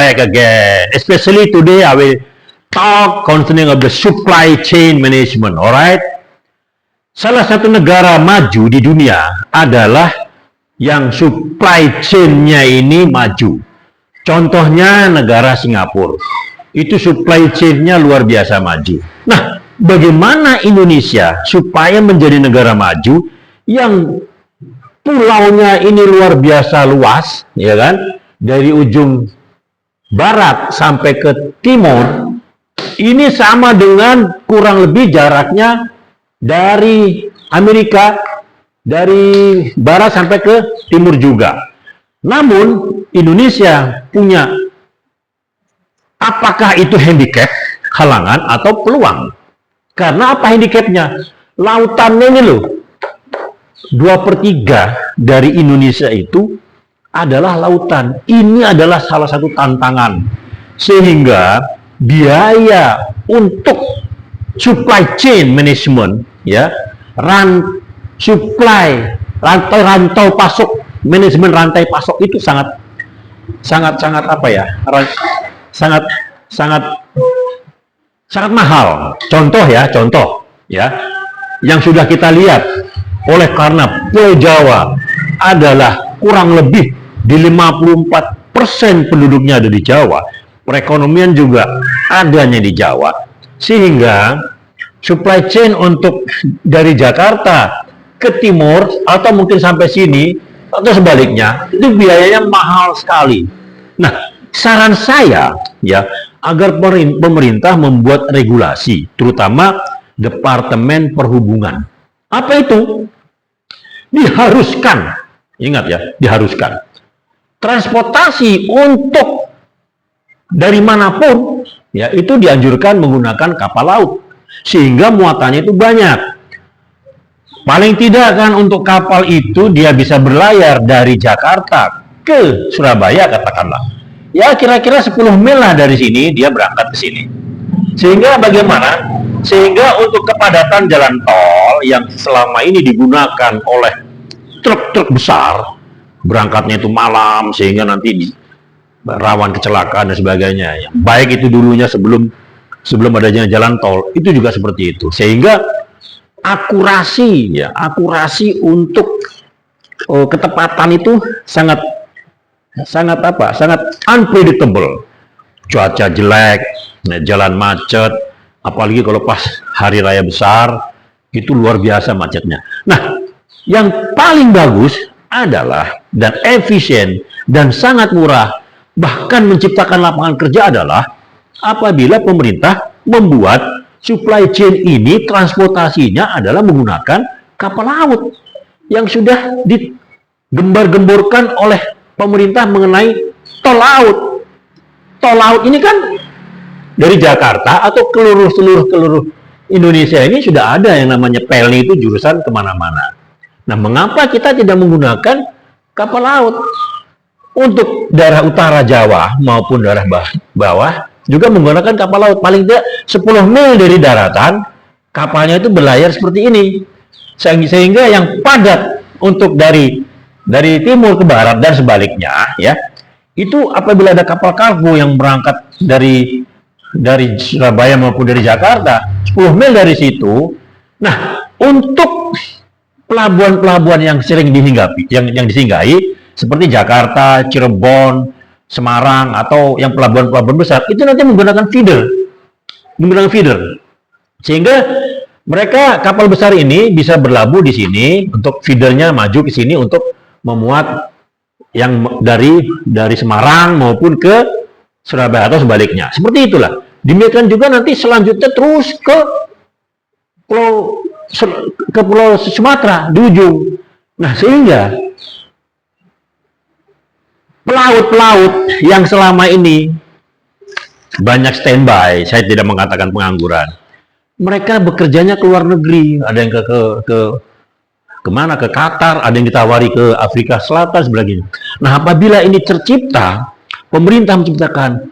back again. Especially today, I will talk concerning of the supply chain management. Alright? Salah satu negara maju di dunia adalah yang supply chain-nya ini maju. Contohnya negara Singapura. Itu supply chain-nya luar biasa maju. Nah, bagaimana Indonesia supaya menjadi negara maju yang pulaunya ini luar biasa luas, ya kan? Dari ujung barat sampai ke timur, ini sama dengan kurang lebih jaraknya dari Amerika, dari barat sampai ke timur juga. Namun, Indonesia punya, apakah itu handicap, halangan, atau peluang? Karena apa handicapnya? Lautannya ini loh, 2/3 dari Indonesia itu adalah lautan. Ini adalah salah satu tantangan. Sehingga biaya untuk supply chain management, ya, rantai pasok, manajemen rantai pasok itu sangat apa ya? Sangat mahal. Contoh ya, yang sudah kita lihat. Oleh karena Pulau Jawa adalah kurang lebih di 54% penduduknya ada di Jawa, perekonomian juga adanya di Jawa, sehingga supply chain untuk dari Jakarta ke timur atau mungkin sampai sini atau sebaliknya itu biayanya mahal sekali. Nah, saran saya ya agar pemerintah membuat regulasi, terutama Departemen Perhubungan. Apa itu? Diharuskan, ingat ya, diharuskan. Transportasi untuk dari manapun, ya itu dianjurkan menggunakan kapal laut. Sehingga muatannya itu banyak. Paling tidak kan untuk kapal itu dia bisa berlayar dari Jakarta ke Surabaya katakanlah. Ya kira-kira 10 mil lah dari sini dia berangkat ke sini. Sehingga bagaimana? Sehingga untuk kepadatan jalan tol yang selama ini digunakan oleh truk-truk besar, berangkatnya itu malam sehingga nanti rawan kecelakaan dan sebagainya. Baik itu dulunya sebelum adanya jalan tol, itu juga seperti itu. Sehingga akurasi untuk ketepatan itu sangat unpredictable. Cuaca jelek, jalan macet, apalagi kalau pas hari raya besar, itu luar biasa macetnya. Nah, yang paling bagus adalah dan efisien dan sangat murah, bahkan menciptakan lapangan kerja adalah apabila pemerintah membuat supply chain ini transportasinya adalah menggunakan kapal laut yang sudah digembar-gemborkan oleh pemerintah mengenai tol laut. Tol laut ini kan dari Jakarta atau seluruh Indonesia ini sudah ada yang namanya PELNI itu jurusan kemana-mana. Nah, mengapa kita tidak menggunakan kapal laut? Untuk daerah utara Jawa maupun daerah bawah juga menggunakan kapal laut. Paling tidak 10 mil dari daratan, kapalnya itu berlayar seperti ini. Sehingga yang padat untuk dari timur ke barat dan sebaliknya, ya, itu apabila ada kapal kargo yang berangkat dari Surabaya maupun dari Jakarta 10 mil dari situ. Nah, untuk pelabuhan-pelabuhan yang sering disinggahi seperti Jakarta, Cirebon, Semarang atau yang pelabuhan-pelabuhan besar itu nanti menggunakan feeder. Sehingga mereka kapal besar ini bisa berlabuh di sini untuk feedernya maju ke sini untuk memuat yang dari Semarang maupun ke Surabaya atau sebaliknya. Seperti itulah. Demikian juga nanti selanjutnya terus ke Pulau Sumatera di ujung. Nah, sehingga pelaut-pelaut yang selama ini banyak standby, saya tidak mengatakan pengangguran. Mereka bekerjanya ke luar negeri, ada yang kemana, ke Qatar, ada yang ditawari ke Afrika Selatan, sebagainya. Nah, apabila ini tercipta, pemerintah menciptakan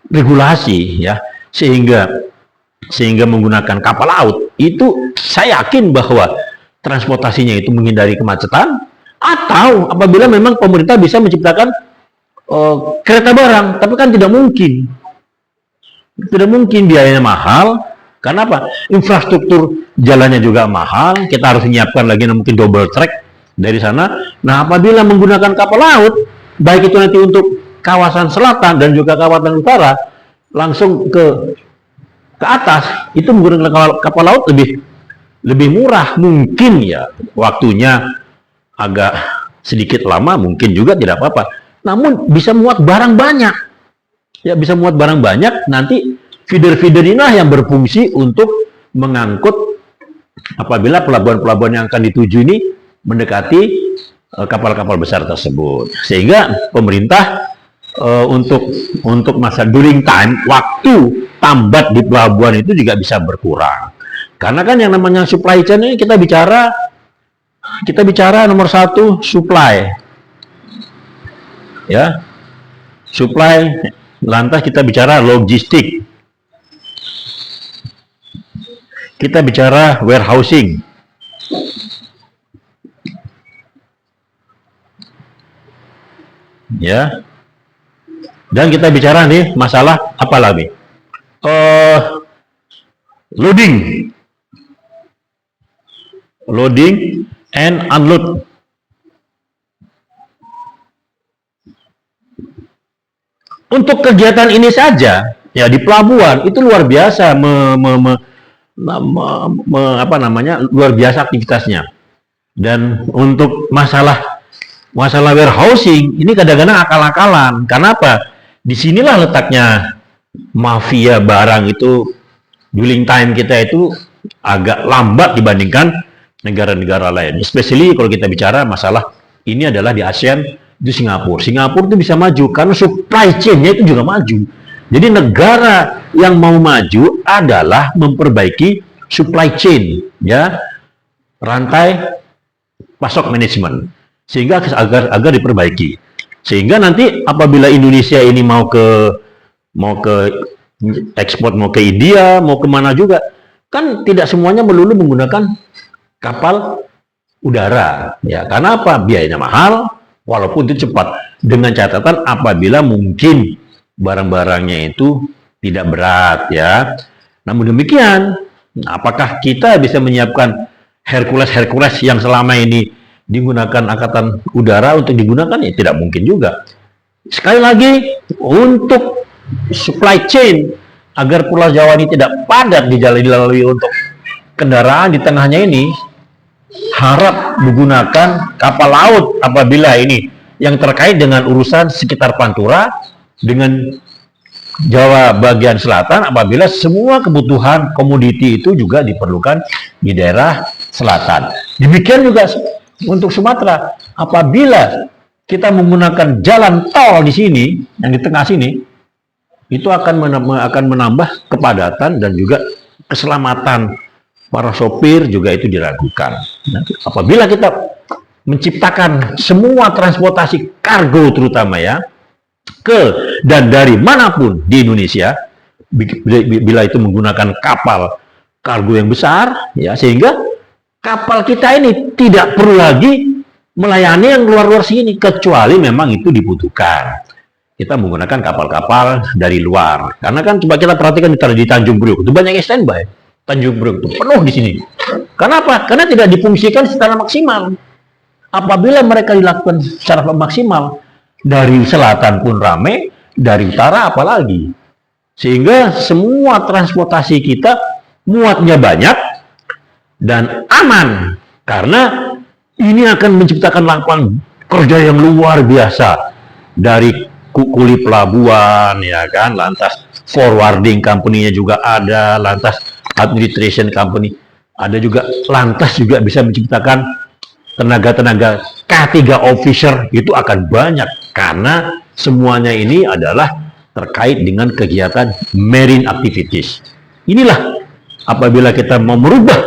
regulasi, ya, sehingga menggunakan kapal laut, itu saya yakin bahwa transportasinya itu menghindari kemacetan, atau apabila memang pemerintah bisa menciptakan kereta barang, tapi kan tidak mungkin. Tidak mungkin, biayanya mahal. Karena apa? Infrastruktur jalannya juga mahal. Kita harus menyiapkan lagi mungkin double track dari sana. Nah, apabila menggunakan kapal laut, baik itu nanti untuk kawasan selatan dan juga kawasan utara, langsung ke atas, itu menggunakan kapal laut lebih murah. Mungkin ya waktunya agak sedikit lama, mungkin juga tidak apa-apa. Namun bisa muat barang banyak. Ya, bisa muat barang banyak. Nanti feeder-feeder inilah yang berfungsi untuk mengangkut apabila pelabuhan-pelabuhan yang akan dituju ini mendekati kapal-kapal besar tersebut. Sehingga pemerintah untuk masa dwelling time, waktu tambat di pelabuhan itu juga bisa berkurang. Karena kan yang namanya supply chain ini kita bicara nomor satu supply, ya, supply. Lantas kita bicara logistik, kita bicara warehousing, ya, dan kita bicara nih masalah apa lagi? Loading and unload. Untuk kegiatan ini saja, ya, di pelabuhan itu luar biasa, luar biasa aktivitasnya. Dan untuk masalah warehousing ini kadang-kadang akal-akalan. Karena apa? Disinilah letaknya mafia barang itu. Dwelling time kita itu agak lambat dibandingkan negara-negara lain. Especially kalau kita bicara masalah ini adalah di ASEAN. Itu Singapura. Singapura itu bisa maju karena supply chain-nya itu juga maju. Jadi negara yang mau maju adalah memperbaiki supply chain, ya, rantai pasok manajemen, sehingga agar diperbaiki. Sehingga nanti apabila Indonesia ini mau ke ekspor, mau ke India, mau kemana juga, kan tidak semuanya melulu menggunakan kapal udara, ya. Karena apa? Biayanya mahal. Walaupun itu cepat, dengan catatan apabila mungkin barang-barangnya itu tidak berat, ya. Namun demikian, apakah kita bisa menyiapkan Hercules yang selama ini digunakan angkatan udara untuk digunakan? Ya tidak mungkin juga. Sekali lagi, untuk supply chain agar Pulau Jawa ini tidak padat dilalui untuk kendaraan di tengahnya ini, harap menggunakan kapal laut apabila ini yang terkait dengan urusan sekitar Pantura dengan Jawa bagian selatan, apabila semua kebutuhan komoditi itu juga diperlukan di daerah selatan. Demikian juga untuk Sumatera, apabila kita menggunakan jalan tol di sini, yang di tengah sini, itu akan menambah kepadatan dan juga keselamatan para sopir juga itu diragukan. Nah, apabila kita menciptakan semua transportasi kargo terutama, ya, ke dan dari manapun di Indonesia, bila itu menggunakan kapal kargo yang besar, ya, sehingga kapal kita ini tidak perlu lagi melayani yang luar-luar sini, kecuali memang itu dibutuhkan. Kita menggunakan kapal-kapal dari luar. Karena kan coba kita perhatikan di Tanjung Priok itu banyak standby. Tanjung Priok itu penuh di sini. Kenapa? Karena tidak difungsikan secara maksimal. Apabila mereka dilakukan secara maksimal, dari selatan pun ramai, dari utara apalagi. Sehingga semua transportasi kita muatnya banyak dan aman. Karena ini akan menciptakan lapangan kerja yang luar biasa. Dari kuli pelabuhan, ya kan, lantas forwarding company-nya juga ada, lantas administration company ada juga, lantas juga bisa menciptakan tenaga-tenaga K3 officer, itu akan banyak karena semuanya ini adalah terkait dengan kegiatan marine activities. Inilah apabila kita mau merubah,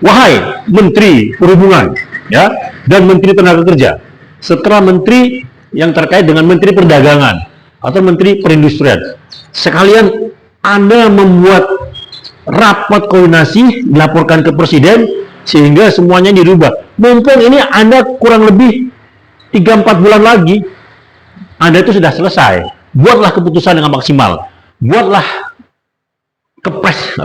wahai Menteri Perhubungan, ya, dan Menteri Tenaga Kerja, setelah Menteri yang terkait dengan Menteri Perdagangan atau Menteri Perindustrian, sekalian Anda membuat rapat koordinasi, dilaporkan ke Presiden sehingga semuanya dirubah. Mumpung ini Anda kurang lebih 3-4 bulan lagi Anda itu sudah selesai. Buatlah keputusan dengan maksimal. Buatlah kepres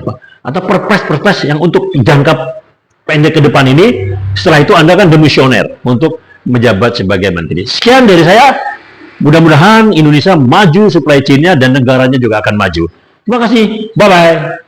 atau perpres yang untuk jangka pendek ke depan ini. Setelah itu Anda kan demisioner untuk menjabat sebagai menteri. Sekian dari saya. Mudah-mudahan Indonesia maju supply chain-nya dan negaranya juga akan maju. Terima kasih. Bye-bye.